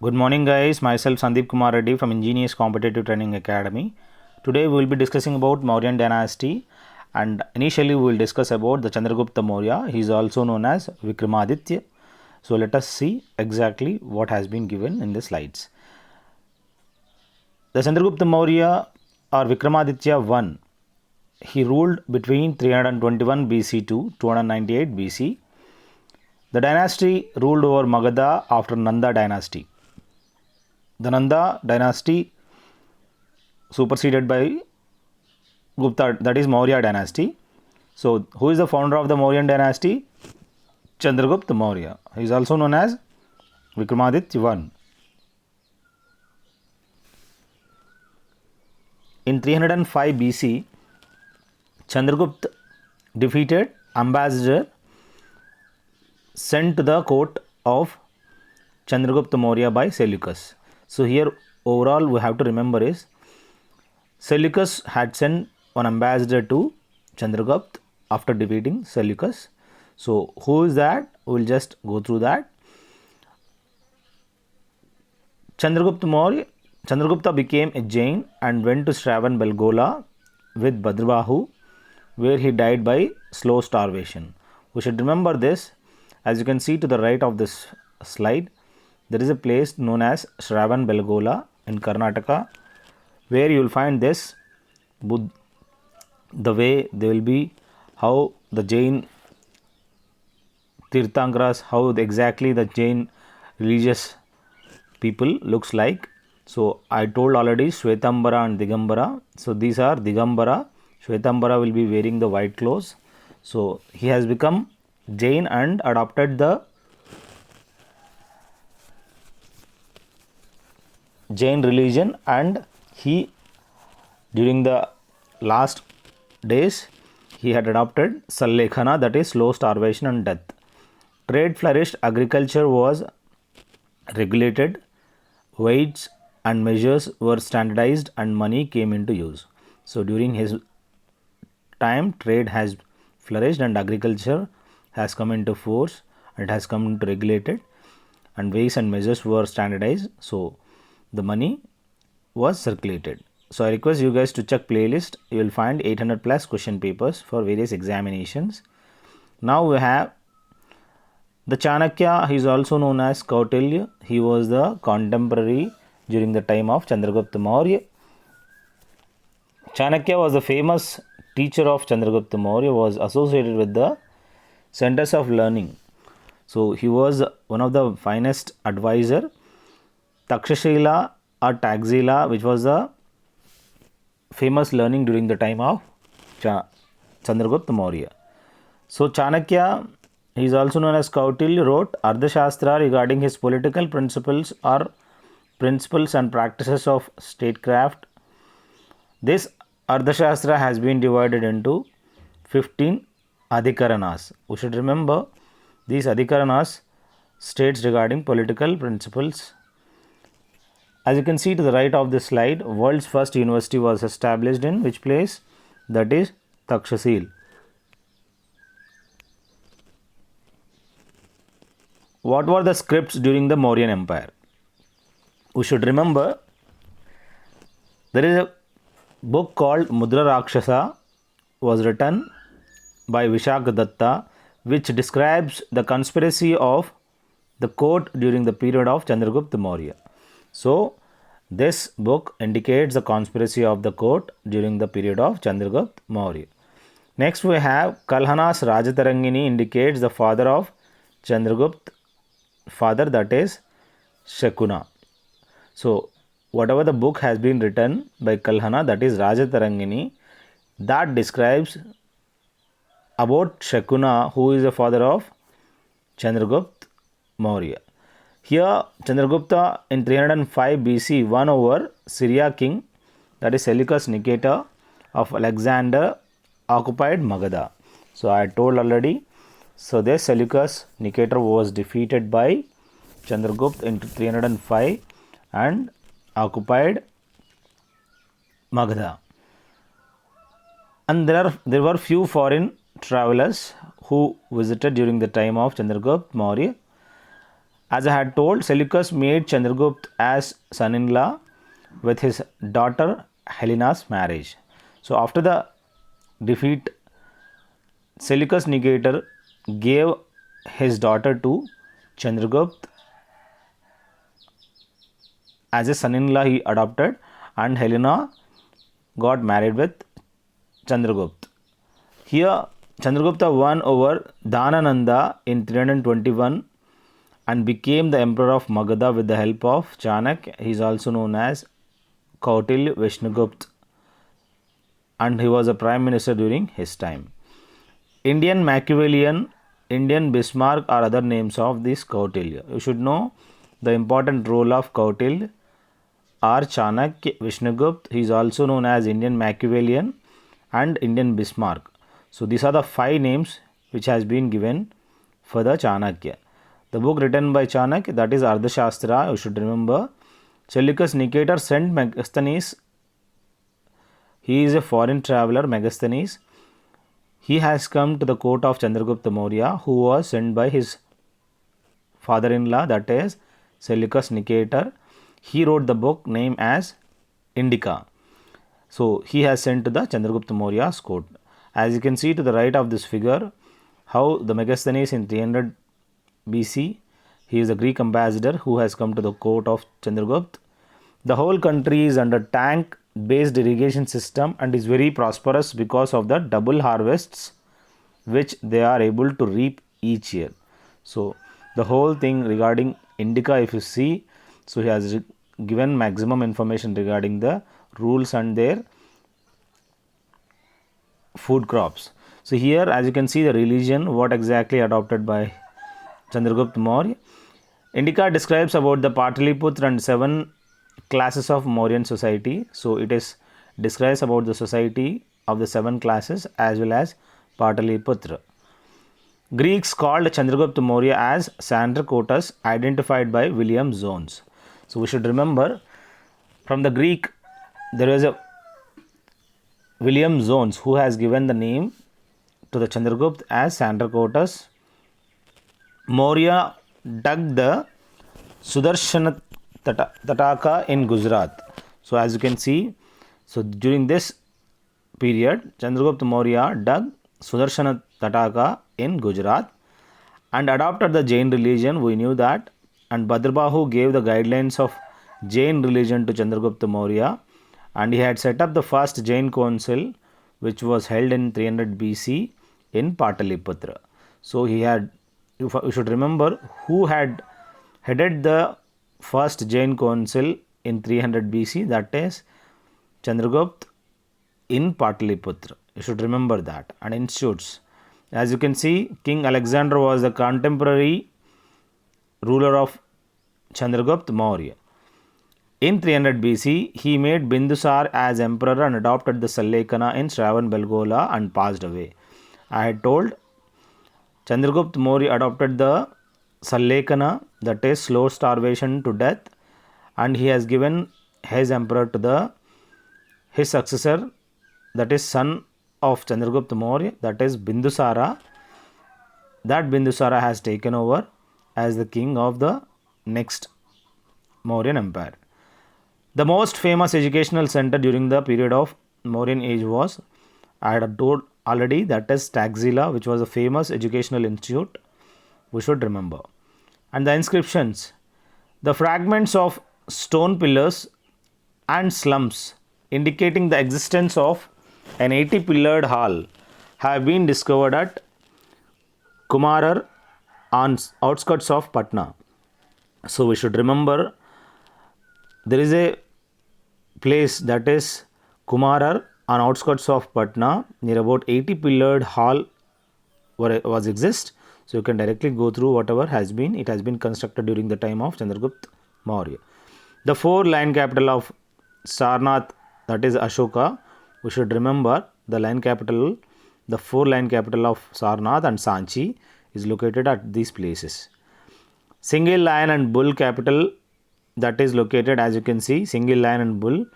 Good morning, guys. Myself Sandeep Kumar Reddy from Ingenious Competitive Training Academy. Today we will be discussing about Mauryan dynasty, and initially we will discuss about the Chandragupta Maurya. He is also known as Vikramaditya. So let us see exactly what has been given in the slides. The Chandragupta Maurya or Vikramaditya I, he ruled between 321 BC to 298 BC. The dynasty ruled over Magadha after Nanda dynasty. The Nanda dynasty superseded by Gupta, that is Maurya dynasty. So, who is the founder of the Mauryan dynasty? Chandragupta Maurya. He is also known as Vikramaditya I. In 305 BC, Chandragupta defeated ambassador sent to the court of Chandragupta Maurya by Seleucus. So, here overall we have to remember is Seleucus had sent one ambassador to Chandragupta after defeating Seleucus. So, who is that? We will just go through that. Chandragupta became a Jain and went to Shravan Belgola with Bhadrabahu, where he died by slow starvation. We should remember this. As you can see to the right of this slide, there is a place known as Shravan Belgola in Karnataka, where you will find this the way they will be, how the Jain Tirthankaras, how exactly the Jain religious people looks like. So I told already Shvetambara and Digambara. So these are Digambara. Shvetambara will be wearing the white clothes. So he has become Jain and adopted the Jain religion, and he during the last days he had adopted Sallekhana, that is slow starvation and death. Trade flourished, agriculture was regulated, weights and measures were standardized, and money came into use. So during his time, trade has flourished and agriculture has come into force and has come into regulated, and weights and measures were standardized. So the money was circulated. So I request you guys to check playlist. You will find 800 plus question papers for various examinations. Now we have the Chanakya. He is also known as Kautilya. He was the contemporary during the time of Chandragupta Maurya. Chanakya was the famous teacher of Chandragupta Maurya, was associated with the centers of learning. So he was one of the finest advisor. Takshashila or Taxila, which was the famous learning during the time of Chandragupta Maurya. So Chanakya, he is also known as Kautilya, wrote Ardhashastra regarding his political principles or principles and practices of statecraft. This Ardhashastra has been divided into 15 Adhikaranas. We should remember these Adhikaranas states regarding political principles. As you can see to the right of this slide, world's first university was established in which place? That is Takshashila. What were the scripts during the Mauryan Empire? We should remember there is a book called Mudra Rakshasa, was written by Vishakadatta, which describes the conspiracy of the court during the period of Chandragupta Maurya. So this book indicates the conspiracy of the court during the period of Chandragupta Maurya. Next we have Kalhana's Rajatarangini indicates the father of Chandragupta, father, that is Shakuna. So whatever the book has been written by Kalhana, that is Rajatarangini, that describes about Shakuna, who is the father of Chandragupta Maurya. Here Chandragupta in 305 BC won over Syria king, that is Seleucus Nicator of Alexander, occupied Magadha. So I told already. So this Seleucus Nicator was defeated by Chandragupta in 305 and occupied Magadha. And there were few foreign travelers who visited during the time of Chandragupta Maurya. As I had told, Seleucus made Chandragupta as son-in-law with his daughter Helena's marriage. So after the defeat, Seleucus Nicator gave his daughter to Chandragupta as a son-in-law he adopted, and Helena got married with Chandragupta. Here Chandragupta won over Dhanananda in 321 and became the emperor of Magadha with the help of Chanakya. He is also known as Kautilya Vishnugupta, and he was a prime minister during his time. Indian Machiavellian, Indian Bismarck are other names of this Kautilya. You should know the important role of Kautilya or Chanakya Vishnugupta. He is also known as Indian Machiavellian and Indian Bismarck. So these are the 5 names which has been given for the Chanakya. The book written by Chanakya, that is Ardhashastra, you should remember. Seleucus Nicator sent Megasthenes. He is a foreign traveler, Megasthenes. He has come to the court of Chandragupta Maurya, who was sent by his father-in-law, that is Seleucus Nicator. He wrote the book named as Indica. So he has sent to the Chandragupta Maurya's court. As you can see to the right of this figure, how the Megasthenes in 300 BC, he is a Greek ambassador who has come to the court of Chandragupta. The whole country is under tank based irrigation system and is very prosperous because of the double harvests which they are able to reap each year. So the whole thing regarding Indica, if you see, so he has given maximum information regarding the rules and their food crops. So here as you can see the religion, what exactly adopted by Chandragupta Maurya. Indica describes about the Pataliputra and 7 classes of Mauryan society. So it is describes about the society of the 7 classes as well as Pataliputra. Greeks called Chandragupta Maurya as Sandrocotus, identified by William Jones. So we should remember, from the Greek there is a William Jones who has given the name to the Chandragupta as Sandrocotus. Maurya dug the Sudarshana Tataka in Gujarat. So as you can see, so during this period Chandragupta Maurya dug Sudarshana Tataka in Gujarat and adopted the Jain religion. We knew that. And Bhadrabahu gave the guidelines of Jain religion to Chandragupta Maurya, and he had set up the first Jain council which was held in 300 BC in Pataliputra. So he had, you should remember who had headed the first Jain council in 300 BC, that is Chandragupta in Pataliputra. You should remember that. And institutes, as you can see, King Alexander was the contemporary ruler of Chandragupta Maurya. In 300 BC, he made Bindusar as emperor and adopted the Sallekana in Shravan-Belgola and passed away. I had told Chandragupta Maurya adopted the Sallekana, that is slow starvation to death, and he has given his emperor to his successor, that is son of Chandragupta Maurya, that is Bindusara. That Bindusara has taken over as the king of the next Mauryan Empire. The most famous educational center during the period of Mauryan age was, I had told already, that is Taxila, which was a famous educational institute. We should remember. And the inscriptions, the fragments of stone pillars and slums indicating the existence of an 80-pillared hall have been discovered at Kumarar on outskirts of Patna. So we should remember there is a place, that is Kumarar on outskirts of Patna, near about 80-pillared hall was exist. So you can directly go through whatever has been, it has been constructed during the time of Chandragupta Maurya. The 4-line capital of Sarnath, that is Ashoka. We should remember the line capital, the 4-line capital of Sarnath and Sanchi is located at these places. Single lion and bull capital, that is located, as you can see, single lion and bull.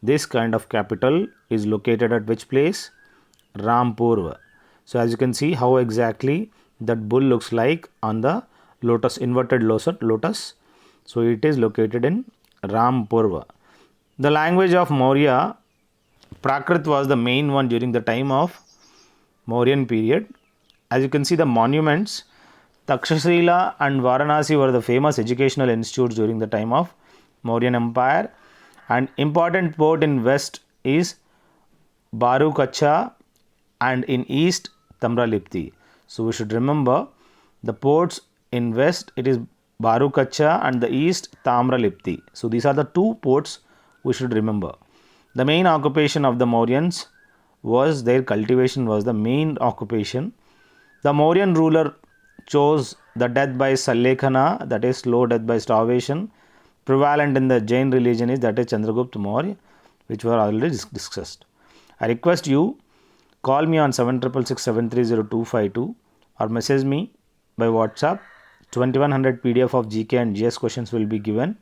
This kind of capital is located at which place? Rampur. So as you can see how exactly that bull looks like on the lotus, inverted lotus. So it is located in Rampur. The language of Maurya, Prakrit was the main one during the time of Mauryan period. As you can see the monuments, Takshashila and Varanasi were the famous educational institutes during the time of Mauryan Empire. And important port in west is Barukacha and in east Tamralipti. So we should remember the ports in west it is Barukacha and the east Tamralipti. So these are the two ports we should remember. The main occupation of the Mauryans was their cultivation was the main occupation. The Mauryan ruler chose the death by Salekhana, that is slow death by starvation. Prevalent in the Jain religion is that is Chandragupta Maurya, which were already discussed. I request you call me on 7666730252 or message me by WhatsApp. 2100 PDF of GK and GS questions will be given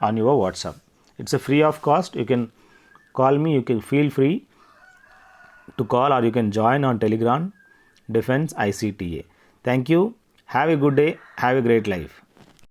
on your WhatsApp. It's a free of cost. You can call me. You can feel free to call or you can join on Telegram Defense ICTA. Thank you. Have a good day. Have a great life.